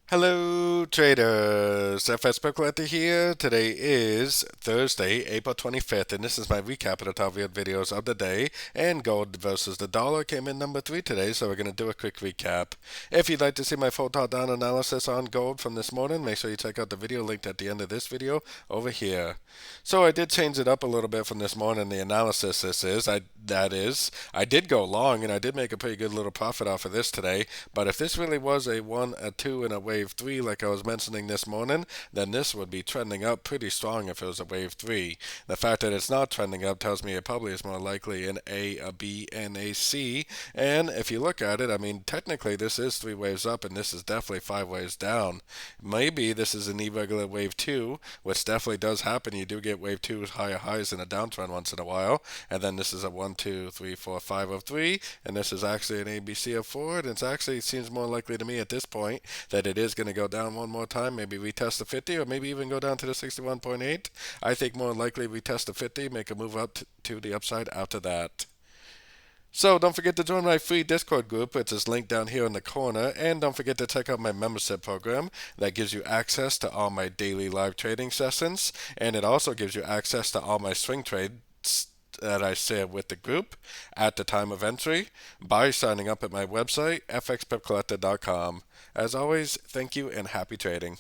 Hello traders, FX Pip Collector here. Today is Thursday, April 25th, and this is my recap of the top viewed videos of the day. And gold versus the dollar came in number 3 today, so we're going to do a quick recap. If you'd like to see my full top-down analysis on gold from this morning, make sure you check out the video linked at the end of this video over here. So I did change it up a little bit from this morning, the analysis I did go long, and I did make a pretty good little profit off of this today, but if this really was a 1, a 2, and a wave 3 like I was mentioning this morning, then this would be trending up pretty strong if it was a wave 3. The fact that it's not trending up tells me it probably is more likely an A, a B, and a C. And if you look at it, I mean, technically this is 3 waves up, and this is definitely 5 waves down. Maybe this is an irregular wave 2, which definitely does happen. You do get wave 2 higher highs in a downtrend once in a while, and then this is a 1, 2, 3, 4, 5 of 3, and this is actually an ABC of 4, and it seems more likely to me at this point that it is going to go down one more time, maybe retest the 50, or maybe even go down to the 61.8. I think more likely retest the 50, make a move up to the upside after that. So don't forget to join my free Discord group, which is linked down here in the corner, and don't forget to check out my membership program that gives you access to all my daily live trading sessions, and it also gives you access to all my swing trades that I share with the group at the time of entry by signing up at my website, fxpipcollector.com. As always, thank you and happy trading.